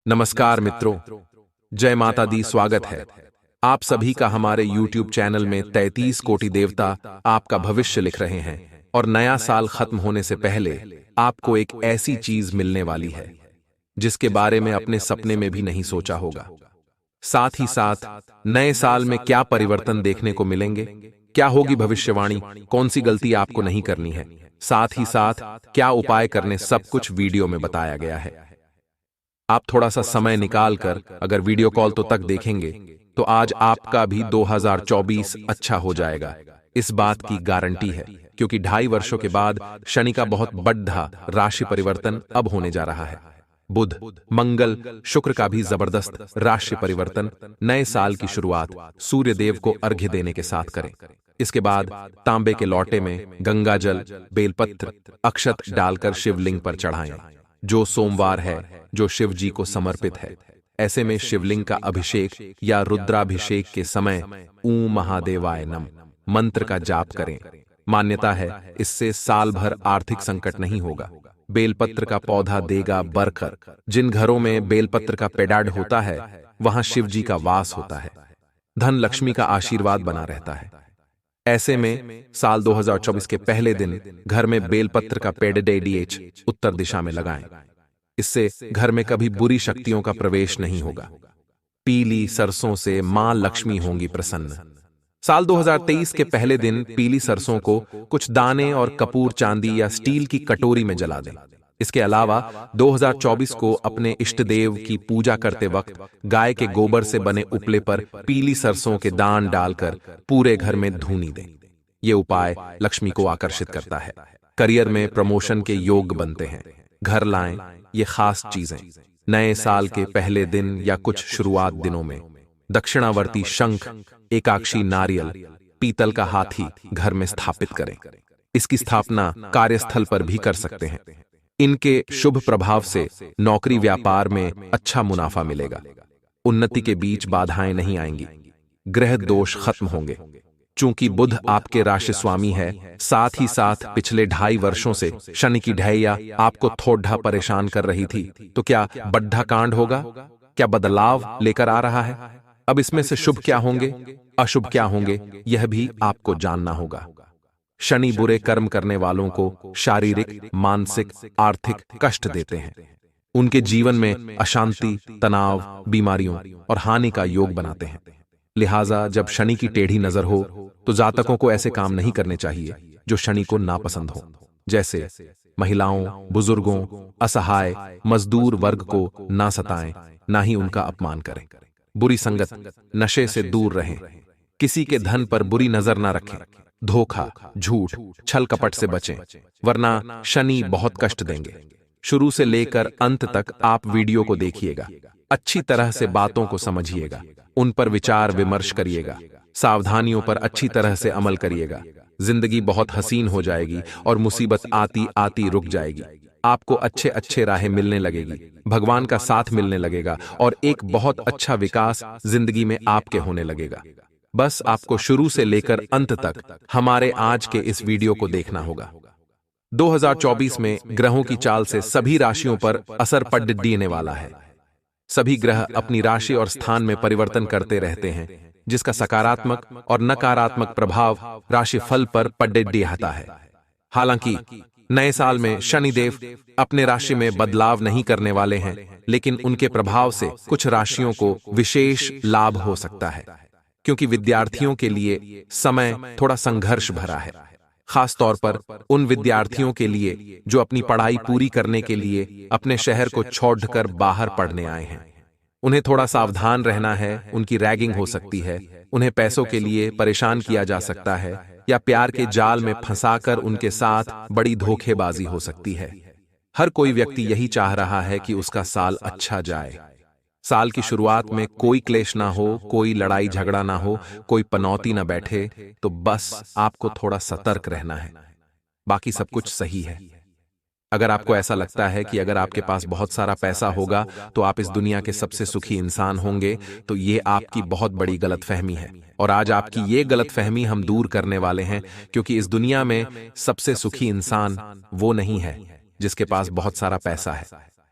नमस्कार मित्रों, जय माता दी। स्वागत है आप सभी का हमारे YouTube चैनल में। 33 कोटि देवता आपका भविष्य लिख रहे हैं और नया साल खत्म होने से पहले आपको एक ऐसी चीज मिलने वाली है जिसके बारे में अपने सपने में भी नहीं सोचा होगा। साथ ही साथ नए साल में क्या परिवर्तन देखने को मिलेंगे, क्या होगी भविष्यवाणी, कौन सी गलती आपको नहीं करनी है, साथ ही साथ क्या उपाय करने, सब कुछ वीडियो में बताया गया है। आप थोड़ा सा समय निकाल कर अगर वीडियो कॉल तो तक देखेंगे तो आज आपका भी 2024 अच्छा हो जाएगा। इस बात की गारंटी है क्योंकि 2.5 वर्षों के बाद शनि का बहुत बड़ा राशि परिवर्तन अब होने जा रहा है। बुध, मंगल, शुक्र का भी जबरदस्त राशि परिवर्तन नए साल की शुरुआत सूर्य देव को अर्घ्य देने के साथ करें। इसके बाद तांबे के लोटे में गंगा जल, बेलपत्र, अक्षत डालकर शिवलिंग पर चढ़ाएं। जो सोमवार है, जो शिव जी को समर्पित है, ऐसे में शिवलिंग का अभिषेक या रुद्राभिषेक के समय ऊं महादेवाय नम मंत्र का जाप करें। मान्यता है इससे साल भर आर्थिक संकट नहीं होगा। बेलपत्र का पौधा देगा बरकर। जिन घरों में बेलपत्र का पेड़ होता है वहां शिव जी का वास होता है, धन लक्ष्मी का आशीर्वाद बना रहता है। ऐसे में साल 2024 के पहले दिन घर में बेलपत्र का पेड़ DH उत्तर दिशा में लगाएं। इससे घर में कभी बुरी शक्तियों का प्रवेश नहीं होगा। पीली सरसों से मां लक्ष्मी होंगी प्रसन्न। साल 2023 के पहले दिन पीली सरसों को कुछ दाने और कपूर चांदी या स्टील की कटोरी में जला दें। इसके अलावा 2024 को अपने इष्ट देव की पूजा करते वक्त गाय के गोबर से बने उपले पर पीली सरसों के दान डालकर पूरे घर में धूनी दें। ये उपाय लक्ष्मी को आकर्षित करता है, करियर में प्रमोशन के योग बनते हैं। घर लाएं ये खास चीजें नए साल के पहले दिन या कुछ शुरुआत दिनों में। दक्षिणावर्ती शंख, एकाक्षी नारियल, पीतल का हाथी घर में स्थापित करें। इसकी स्थापना कार्यस्थल पर भी कर सकते हैं। इनके शुभ प्रभाव से नौकरी व्यापार में अच्छा मुनाफा मिलेगा। उन्नति के बीच बाधाएं नहीं आएंगी। ग्रह दोष खत्म होंगे। चूंकि बुध आपके राशि स्वामी है, साथ ही साथ पिछले 2.5 वर्षों से शनि की ढैया आपको थोड़ा परेशान कर रही थी, तो क्या बड्ढा कांड होगा? क्या बदलाव लेकर आ रहा है? अब इसमें से शुभ क्या होंगे, अशुभ क्या होंगे, यह भी आपको जानना होगा। शनि बुरे कर्म करने वालों को शारीरिक, मानसिक, आर्थिक कष्ट देते हैं। उनके जीवन में अशांति, तनाव, बीमारियों और हानि का योग बनाते हैं। लिहाजा जब शनि की टेढ़ी नजर हो तो जातकों को ऐसे काम नहीं करने चाहिए जो शनि को नापसंद हो, जैसे महिलाओं, बुजुर्गों, असहाय, मजदूर वर्ग को ना सताएं, ना ही उनका अपमान करें। बुरी संगत, नशे से दूर रहें। किसी के धन पर बुरी नजर ना रखें। धोखा, झूठ, छल कपट से बचें, वरना शनि बहुत कष्ट देंगे। शुरू से लेकर अंत तक आप वीडियो को देखिएगा। अच्छी तरह से बातों को समझिएगा, उन पर विचार विमर्श करिएगा, सावधानियों पर अच्छी तरह से अमल करिएगा। जिंदगी बहुत हसीन हो जाएगी और मुसीबत आती आती रुक जाएगी। आपको अच्छे अच्छे राहें मिलने लगेगी, भगवान का साथ मिलने लगेगा और एक बहुत अच्छा विकास जिंदगी में आपके होने लगेगा। बस आपको शुरू से लेकर अंत तक हमारे आज के इस वीडियो को देखना होगा। 2024 में ग्रहों की चाल से सभी राशियों पर असर पड़ने वाला है। सभी ग्रह अपनी राशि और स्थान में परिवर्तन करते रहते हैं, जिसका सकारात्मक और नकारात्मक प्रभाव राशि फल पर पड़ता है। हालांकि नए साल में शनिदेव अपने राशि में बदलाव नहीं करने वाले हैं, लेकिन उनके प्रभाव से कुछ राशियों को विशेष लाभ हो सकता है, क्योंकि विद्यार्थियों के लिए समय थोड़ा संघर्ष भरा है। खास तौर पर उन विद्यार्थियों के लिए जो अपनी पढ़ाई पूरी करने के लिए अपने शहर को छोड़कर बाहर पढ़ने आए हैं। उन्हें थोड़ा सावधान रहना है। उनकी रैगिंग हो सकती है, उन्हें पैसों के लिए परेशान किया जा सकता है या प्यार के जाल में फंसाकर उनके साथ बड़ी धोखेबाजी हो सकती है। हर कोई व्यक्ति यही चाह रहा है कि उसका साल अच्छा जाए। साल की शुरुआत में कोई क्लेश ना हो, कोई लड़ाई झगड़ा ना हो, कोई पनौती ना बैठे, तो बस आपको थोड़ा सतर्क रहना है। बाकी सब कुछ सही है। अगर आपको ऐसा लगता है कि अगर आपके पास बहुत सारा पैसा होगा तो आप इस दुनिया के सबसे सुखी इंसान होंगे, तो ये आपकी बहुत बड़ी गलतफहमी है। और आज आपकी ये गलतफहमी हम दूर करने वाले हैं, क्योंकि इस दुनिया में सबसे सुखी इंसान वो नहीं है जिसके पास बहुत सारा पैसा है।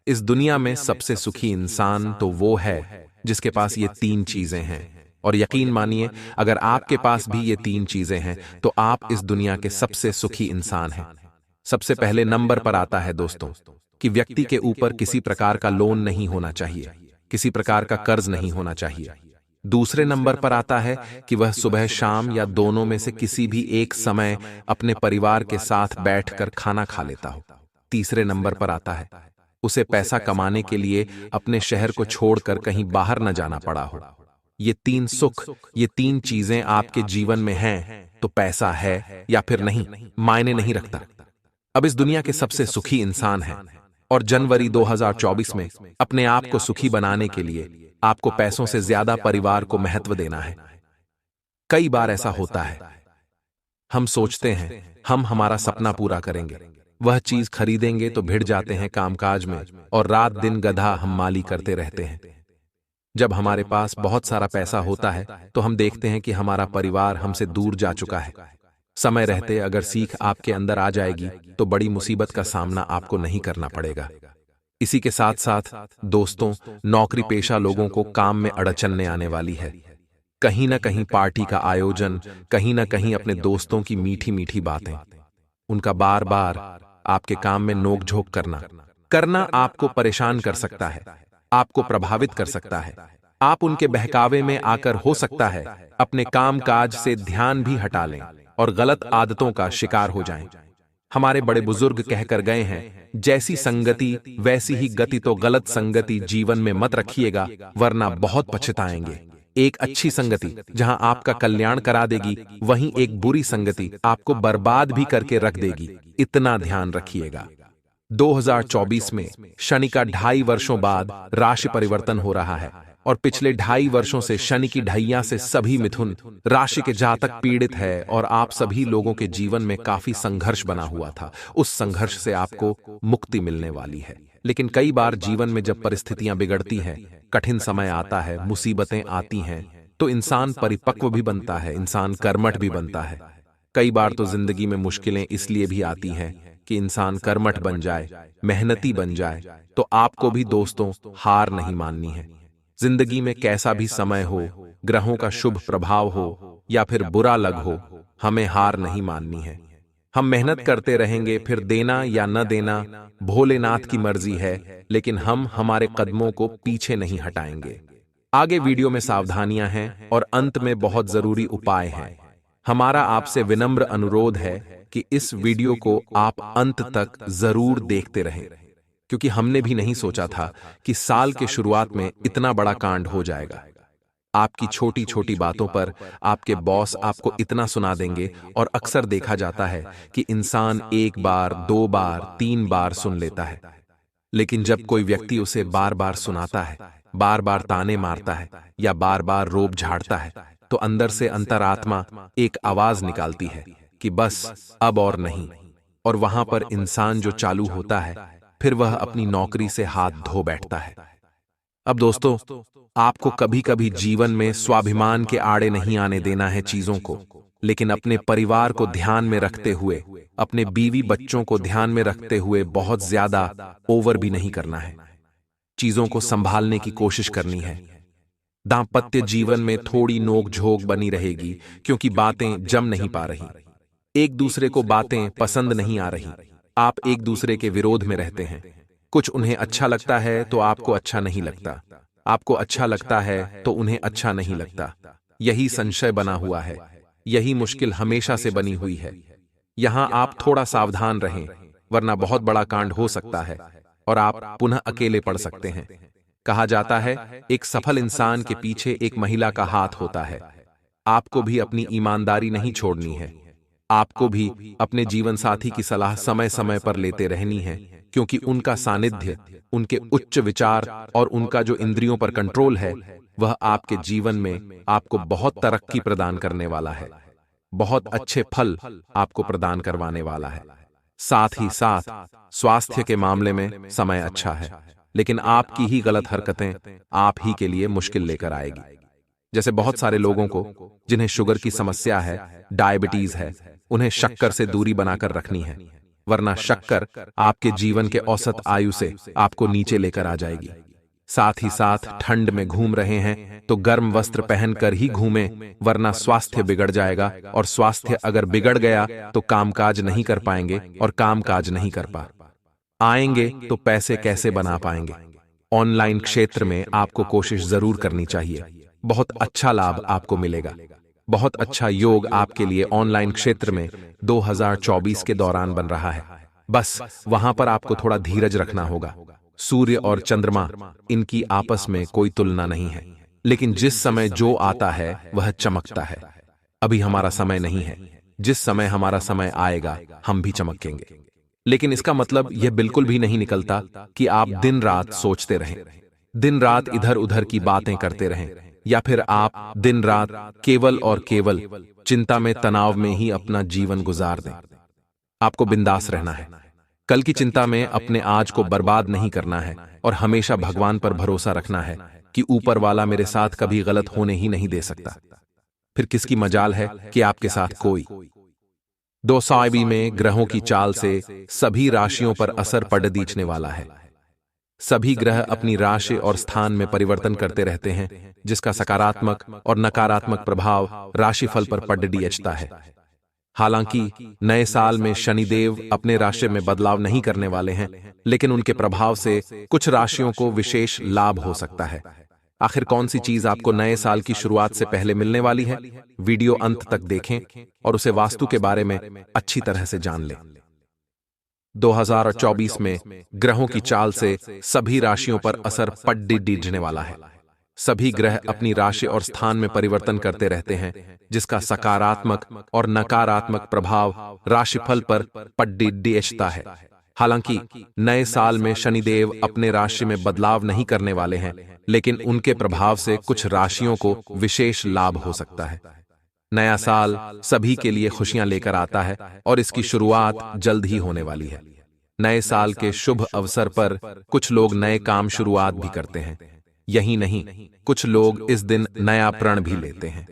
इस दुनिया में सबसे सुखी इंसान तो वो है जिसके पास ये तीन चीजें हैं। और यकीन मानिए, अगर आपके पास भी ये तीन चीजें हैं तो आप इस दुनिया के सबसे सुखी इंसान हैं। सबसे पहले नंबर पर आता है दोस्तों कि व्यक्ति के ऊपर किसी प्रकार का लोन नहीं होना चाहिए, किसी प्रकार का कर्ज नहीं होना चाहिए। दूसरे नंबर पर आता है कि वह सुबह शाम या दोनों में से किसी भी एक समय अपने परिवार के साथ बैठकर खाना खा लेता हो। तीसरे नंबर पर आता है उसे पैसा कमाने के लिए अपने शहर को छोड़कर कहीं बाहर न जाना पड़ा हो। ये तीन सुख, ये तीन चीजें आपके जीवन में हैं तो पैसा है या फिर नहीं, मायने नहीं रखता। अब इस दुनिया के सबसे सुखी इंसान हैं और जनवरी 2024 में अपने आप को सुखी बनाने के लिए आपको पैसों से ज्यादा परिवार को महत्व देना है। कई बार ऐसा होता है, हम सोचते हैं हम हमारा सपना पूरा करेंगे, वह चीज खरीदेंगे तो भिड़ जाते हैं कामकाज में और रात दिन गधा हम माली करते रहते हैं। जब हमारे पास बहुत सारा पैसा होता है तो हम देखते हैं कि हमारा परिवार हमसे दूर जा चुका है। समय रहते अगर सीख आपके अंदर आ जाएगी तो बड़ी मुसीबत का सामना आपको नहीं करना पड़ेगा। इसी के साथ साथ दोस्तों, नौकरी पेशा लोगों को काम में अड़चन आने वाली है। कहीं ना कहीं पार्टी का आयोजन, कहीं ना कहीं अपने दोस्तों की मीठी मीठी बातें, उनका बार बार आपके काम में नोकझोंक करना आपको परेशान कर सकता है, आपको प्रभावित कर सकता है। आप उनके बहकावे में आकर हो सकता है अपने काम काज से ध्यान भी हटा लें और गलत आदतों का शिकार हो जाएं। हमारे बड़े बुजुर्ग कहकर गए हैं, जैसी संगति वैसी ही गति, तो गलत संगति जीवन में मत रखिएगा वरना बहुत पछताएंगे। एक अच्छी संगति जहां आपका कल्याण करा देगी, वहीं एक बुरी संगति आपको बर्बाद भी करके रख देगी, इतना ध्यान रखिएगा। 2024 में शनि का 2.5 वर्षों बाद राशि परिवर्तन हो रहा है और पिछले 2.5 वर्षों से शनि की ढैया से सभी मिथुन राशि के जातक पीड़ित है और आप सभी लोगों के जीवन में काफी संघर्ष बना हुआ था। उस संघर्ष से आपको मुक्ति मिलने वाली है। लेकिन कई बार जीवन में जब परिस्थितियां बिगड़ती हैं, कठिन समय आता है, मुसीबतें आती हैं, तो इंसान परिपक्व भी बनता है, इंसान कर्मठ भी बनता है। कई बार तो जिंदगी में मुश्किलें इसलिए भी आती हैं कि इंसान कर्मठ बन जाए, मेहनती बन जाए। तो आपको भी दोस्तों हार नहीं माननी है। जिंदगी में कैसा भी समय हो, ग्रहों का शुभ प्रभाव हो या फिर बुरा लग हो, हमें हार नहीं माननी है। हम मेहनत करते रहेंगे, फिर देना या न देना भोलेनाथ की मर्जी है, लेकिन हम हमारे कदमों को पीछे नहीं हटाएंगे। आगे वीडियो में सावधानियां हैं और अंत में बहुत जरूरी उपाय हैं। हमारा आपसे विनम्र अनुरोध है कि इस वीडियो को आप अंत तक जरूर देखते रहें, क्योंकि हमने भी नहीं सोचा था कि साल के शुरुआत में इतना बड़ा कांड हो जाएगा। आपकी छोटी छोटी बातों पर आपके बॉस आपको इतना सुना देंगे और अक्सर देखा जाता है कि इंसान 1 बार, 2 बार, 3 बार सुन लेता है, लेकिन जब कोई व्यक्ति उसे बार बार सुनाता है, बार बार ताने मारता है या बार बार रोब झाड़ता है, तो अंदर से अंतरात्मा एक आवाज निकालती है कि बस अब और नहीं। और वहां पर इंसान जो चालू होता है, फिर वह अपनी नौकरी से हाथ धो बैठता है। अब दोस्तों, आपको कभी कभी जीवन में स्वाभिमान के आड़े नहीं आने देना है चीजों को, लेकिन अपने परिवार को ध्यान में रखते हुए, अपने बीवी बच्चों को ध्यान में रखते हुए बहुत ज्यादा ओवर भी नहीं करना है। चीजों को संभालने की कोशिश करनी है। दांपत्य जीवन में थोड़ी नोक-झोंक बनी रहेगी क्योंकि बातें जम नहीं पा रही, एक दूसरे को बातें पसंद नहीं आ रही, आप एक दूसरे के विरोध में रहते हैं। कुछ उन्हें अच्छा लगता है तो आपको अच्छा नहीं लगता, आपको अच्छा लगता है तो उन्हें अच्छा नहीं लगता। यही संशय बना हुआ है, यही मुश्किल हमेशा से बनी हुई है। यहां आप थोड़ा सावधान रहें, वरना बहुत बड़ा कांड हो सकता है और आप पुनः अकेले पड़ सकते हैं। कहा जाता है, एक सफल इंसान के पीछे एक महिला का हाथ होता है। आपको भी अपनी ईमानदारी नहीं छोड़नी है। आपको भी अपने जीवन साथी की सलाह समय समय पर लेते रहनी है, क्योंकि उनका सानिध्य, उनके उच्च विचार और उनका जो इंद्रियों पर कंट्रोल है, वह आपके जीवन में आपको बहुत तरक्की प्रदान करने वाला है, बहुत अच्छे फल आपको प्रदान करवाने वाला है। साथ ही साथ स्वास्थ्य के मामले में समय अच्छा है, लेकिन आपकी ही गलत हरकतें आप ही के लिए मुश्किल लेकर आएगी। जैसे बहुत सारे लोगों को जिन्हें शुगर की समस्या है, डायबिटीज है, उन्हें शक्कर से दूरी बनाकर रखनी है। वरना शक्कर आपके जीवन के औसत आयु से आपको नीचे लेकर आ जाएगी। साथ ही साथ ठंड में घूम रहे हैं तो गर्म वस्त्र पहनकर ही घूमें, वरना स्वास्थ्य बिगड़ जाएगा, और स्वास्थ्य अगर बिगड़ गया तो कामकाज नहीं कर पाएंगे, और कामकाज नहीं कर आएंगे तो पैसे कैसे बना पाएंगे। ऑनलाइन क्षेत्र में आपको कोशिश जरूर करनी चाहिए, बहुत अच्छा लाभ आपको मिलेगा। बहुत अच्छा योग आपके लिए ऑनलाइन क्षेत्र में 2024 के दौरान बन रहा है। बस वहां पर आपको थोड़ा धीरज रखना होगा। सूर्य और चंद्रमा, इनकी आपस में कोई तुलना नहीं है, लेकिन जिस समय जो आता है वह चमकता है। अभी हमारा समय नहीं है, जिस समय हमारा समय आएगा हम भी चमकेंगे। लेकिन इसका मतलब यह बिल्कुल भी नहीं निकलता कि आप दिन रात सोचते रहें, दिन रात इधर उधर की बातें करते रहें, या फिर आप दिन रात केवल और केवल चिंता में, तनाव में ही अपना जीवन गुजार दें। आपको बिंदास रहना है, कल की चिंता में अपने आज को बर्बाद नहीं करना है, और हमेशा भगवान पर भरोसा रखना है कि ऊपर वाला मेरे साथ कभी गलत होने ही नहीं दे सकता। फिर किसकी मजाल है कि आपके साथ कोई। 2024 में ग्रहों की चाल से सभी राशियों पर असर पड़ दीचने वाला है। सभी ग्रह अपनी राशि और स्थान में परिवर्तन करते रहते हैं, जिसका सकारात्मक और नकारात्मक प्रभाव राशिफल पर पड़ दिखता है। हालांकि नए साल में शनिदेव अपने राशि में बदलाव नहीं करने वाले हैं, लेकिन उनके प्रभाव से कुछ राशियों को विशेष लाभ हो सकता है। आखिर कौन सी चीज आपको नए साल की शुरुआत से पहले मिलने वाली है? वीडियो अंत तक देखें और उसे वास्तु के बारे में अच्छी तरह से जान लें। 2024 में ग्रहों की चाल से सभी राशियों पर असर पड़ दीचने वाला है। सभी ग्रह अपनी राशि और स्थान में परिवर्तन करते रहते हैं, जिसका सकारात्मक और नकारात्मक प्रभाव राशिफल पर पड़ दिखता है। हालांकि नए साल में शनिदेव अपने राशि में बदलाव नहीं करने वाले हैं, लेकिन उनके प्रभाव से कुछ राशियों को विशेष लाभ हो सकता है। नया साल सभी के लिए खुशियां लेकर आता है, और इसकी शुरुआत जल्द ही होने वाली है। नए साल के शुभ अवसर पर कुछ लोग नए काम शुरुआत भी करते हैं। यही नहीं, कुछ लोग इस दिन नया प्रण भी लेते हैं।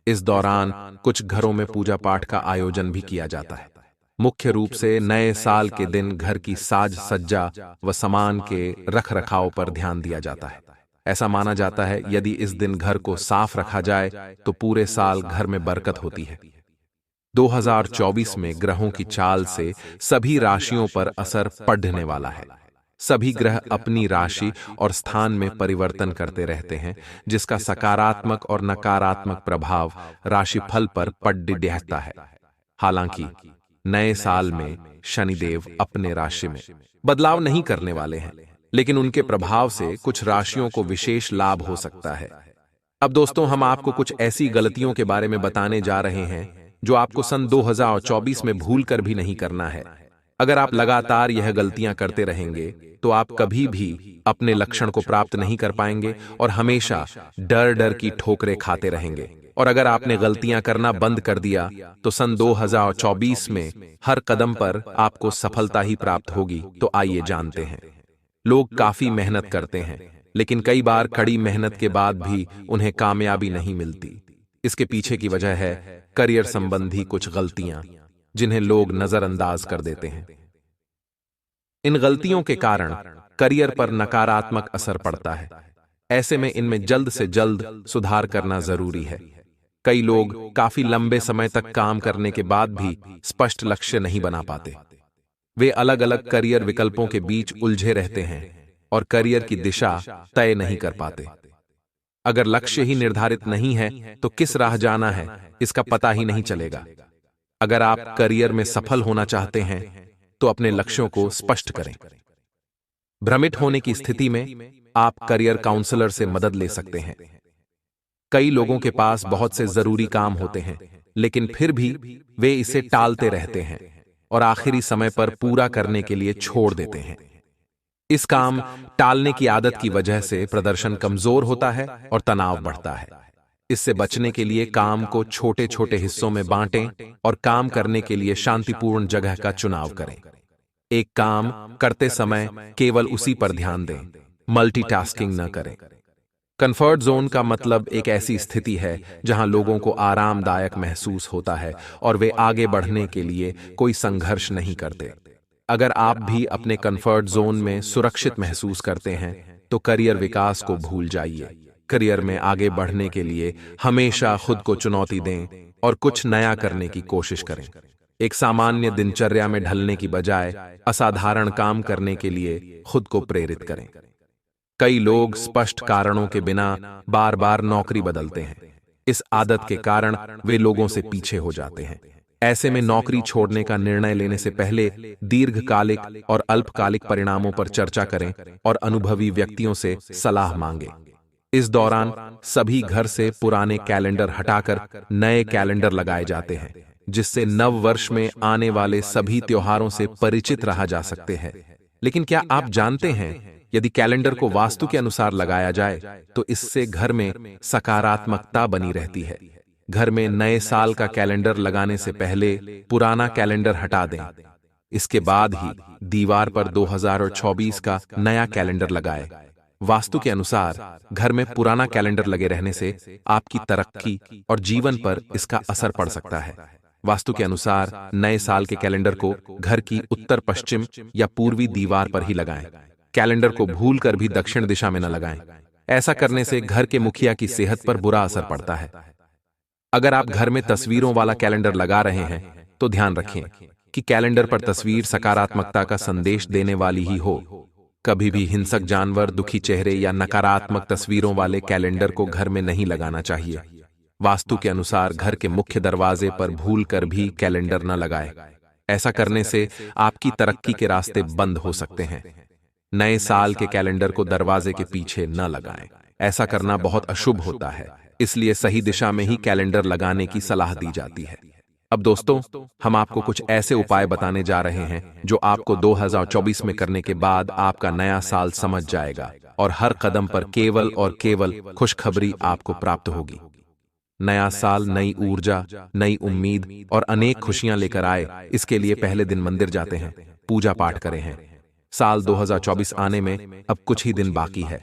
इस दौरान कुछ घरों में पूजा पाठ का आयोजन भी किया जाता है। मुख्य रूप से नए साल के दिन घर की साज सज्जा व सामान के रख रखाव पर ध्यान दिया जाता है। ऐसा माना जाता है यदि इस दिन घर को साफ रखा जाए तो पूरे साल घर में बरकत होती है। 2024 में ग्रहों की चाल से सभी राशियों पर असर पड़ने वाला है। सभी ग्रह अपनी राशि और स्थान में परिवर्तन करते रहते हैं, जिसका सकारात्मक और नकारात्मक प्रभाव राशिफल पर पड़ दिखता है। हालांकि नए साल में शनिदेव अपने राशि में बदलाव नहीं करने वाले हैं, लेकिन उनके प्रभाव से कुछ राशियों को विशेष लाभ हो सकता है। अब दोस्तों, हम आपको कुछ ऐसी गलतियों के बारे में बताने जा रहे हैं जो आपको सन 2024 में भूल कर भी नहीं करना है। अगर आप लगातार यह गलतियां करते रहेंगे तो आप कभी भी अपने लक्ष्य को प्राप्त नहीं कर पाएंगे और हमेशा डर डर की ठोकरें खाते रहेंगे। और अगर आपने गलतियां करना बंद कर दिया तो सन 2024 में हर कदम पर आपको सफलता ही प्राप्त होगी। तो आइए जानते हैं। लोग काफी मेहनत करते हैं, लेकिन कई बार कड़ी मेहनत के बाद भी उन्हें कामयाबी नहीं मिलती। इसके पीछे की वजह है करियर संबंधी कुछ गलतियां, जिन्हें लोग नजरअंदाज कर देते हैं। इन गलतियों के कारण करियर पर नकारात्मक असर पड़ता है। ऐसे में इनमें जल्द से जल्द सुधार करना जरूरी है। कई लोग काफी लंबे समय तक काम करने के बाद भी स्पष्ट लक्ष्य नहीं बना पाते। वे अलग अलग करियर विकल्पों के बीच उलझे रहते हैं और करियर की दिशा तय नहीं कर पाते। अगर लक्ष्य ही निर्धारित नहीं है तो किस राह जाना है इसका पता ही नहीं चलेगा। अगर आप करियर में सफल होना चाहते हैं तो अपने लक्ष्यों को स्पष्ट करें। भ्रमित होने की स्थिति में आप करियर काउंसलर से मदद ले सकते हैं। कई लोगों के पास बहुत से जरूरी काम होते हैं, लेकिन फिर भी वे इसे टालते रहते हैं और आखिरी समय पर पूरा करने के लिए छोड़ देते हैं। इस काम टालने की आदत की वजह से प्रदर्शन कमजोर होता है और तनाव बढ़ता है। इससे बचने के लिए काम को छोटे छोटे हिस्सों में बांटें और काम करने के लिए शांतिपूर्ण जगह का चुनाव करें। एक काम करते समय केवल उसी पर ध्यान दें, मल्टीटास्किंग न करें। कंफर्ट जोन का मतलब एक ऐसी स्थिति है जहां लोगों को आरामदायक महसूस होता है और वे आगे बढ़ने के लिए कोई संघर्ष नहीं करते। अगर आप भी अपने कंफर्ट जोन में सुरक्षित महसूस करते हैं तो करियर विकास को भूल जाइए। करियर में आगे बढ़ने के लिए हमेशा खुद को चुनौती दें और कुछ नया करने की कोशिश करें। एक सामान्य दिनचर्या में ढलने की बजाय असाधारण काम करने के लिए खुद को प्रेरित करें। कई लोग स्पष्ट कारणों के बिना बार बार नौकरी बदलते हैं। इस आदत के कारण वे लोगों से पीछे हो जाते हैं। ऐसे में नौकरी छोड़ने का निर्णय लेने से पहले दीर्घकालिक और अल्पकालिक परिणामों पर चर्चा करें और अनुभवी व्यक्तियों से सलाह मांगें। इस दौरान सभी घर से पुराने कैलेंडर हटाकर नए कैलेंडर लगाए जाते हैं, जिससे नव वर्ष में आने वाले सभी त्योहारों से परिचित रहा जा सकते हैं। लेकिन क्या आप जानते हैं, यदि कैलेंडर को वास्तु के अनुसार लगाया जाए तो इससे घर में सकारात्मकता बनी रहती है। घर में नए साल का कैलेंडर लगाने से पहले पुराना कैलेंडर हटा दें। इसके बाद ही दीवार पर 2024 का नया कैलेंडर लगाएं। वास्तु के अनुसार घर में पुराना कैलेंडर लगे रहने से आपकी तरक्की और जीवन पर इसका असर पड़ सकता है। वास्तु के अनुसार नए साल के कैलेंडर को घर की उत्तर पश्चिम या पूर्वी दीवार पर ही लगाएं। कैलेंडर को भूलकर भी दक्षिण दिशा में न लगाएं। ऐसा करने से घर के मुखिया की सेहत पर बुरा असर पड़ता है। अगर आप घर में तस्वीरों वाला कैलेंडर लगा रहे हैं तो ध्यान रखें कि कैलेंडर पर तस्वीर सकारात्मकता का संदेश देने वाली ही हो। कभी भी हिंसक जानवर, दुखी चेहरे या नकारात्मक तस्वीरों वाले कैलेंडर को घर में नहीं लगाना चाहिए। वास्तु के अनुसार घर के मुख्य दरवाजे पर भूलकर भी कैलेंडर न लगाएं। ऐसा करने से आपकी तरक्की के रास्ते बंद हो सकते हैं। नए साल के कैलेंडर को दरवाजे के पीछे न लगाएं। ऐसा करना बहुत अशुभ होता है, इसलिए सही दिशा में ही कैलेंडर लगाने की सलाह दी जाती है। अब दोस्तों, हम आपको कुछ ऐसे उपाय बताने जा रहे हैं जो आपको 2024 में करने के बाद आपका नया साल समझ जाएगा और हर कदम पर केवल और केवल खुशखबरी आपको प्राप्त होगी। नया साल नई ऊर्जा, नई उम्मीद और अनेक खुशियां लेकर आए, इसके लिए पहले दिन मंदिर जाते हैं, पूजा पाठ करें हैं। साल 2024 आने में अब कुछ ही दिन बाकी है।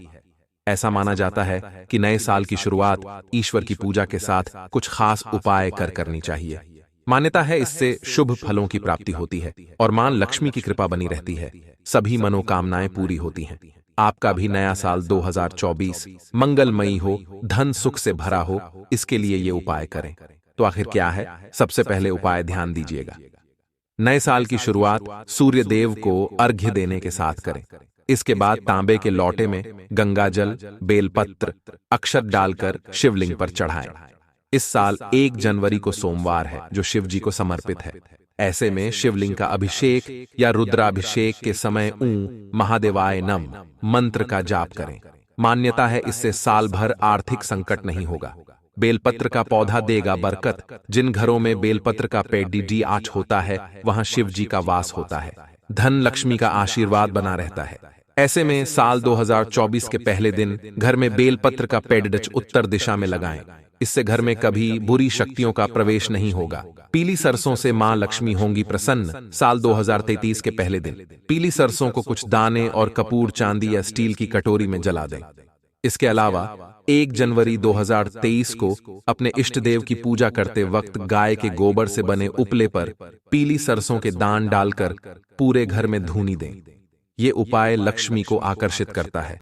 ऐसा माना जाता है कि नए साल की शुरुआत ईश्वर की पूजा के साथ कुछ खास उपाय करनी चाहिए। मान्यता है इससे शुभ फलों की प्राप्ति होती है और मां लक्ष्मी की कृपा बनी रहती है। सभी मनोकामनाएं पूरी होती हैं। आपका भी नया साल 2024 मंगलमयी हो, धन सुख से भरा हो, इसके लिए ये उपाय करें। तो आखिर क्या है? सबसे पहले उपाय ध्यान दीजिएगा। नए साल की शुरुआत सूर्य देव को अर्घ्य देने के साथ करें। इसके बाद तांबे के लोटे में गंगा जल, बेलपत्र, अक्षत डालकर शिवलिंग पर चढ़ाएं। इस साल 1 जनवरी को सोमवार है, जो शिव जी को समर्पित है। ऐसे में शिवलिंग का अभिषेक या रुद्राभिषेक के समय महादेवाय नम मंत्र का जाप करें। मान्यता है इससे साल भर आर्थिक संकट नहीं होगा। बेलपत्र का पौधा देगा बरकत। जिन घरों में बेलपत्र का पेड़ DDH होता है, वहां शिव जी का वास होता है। धन लक्ष्मी का आशीर्वाद बना रहता है। ऐसे में साल 2024 के पहले दिन घर में बेलपत्र का पेड़ उत्तर दिशा में लगाएं। इससे घर में कभी बुरी शक्तियों का प्रवेश नहीं होगा। पीली सरसों से मां लक्ष्मी होंगी प्रसन्न। साल 2033 के पहले दिन पीली सरसों को कुछ दाने और कपूर, चांदी या स्टील की कटोरी में जला दें। इसके अलावा 1 जनवरी 2023 को अपने इष्ट देव की पूजा करते वक्त गाय के गोबर से बने उपले पर पीली सरसों के दान डालकर पूरे घर में धूनी दें। ये उपाय लक्ष्मी को आकर्षित करता है।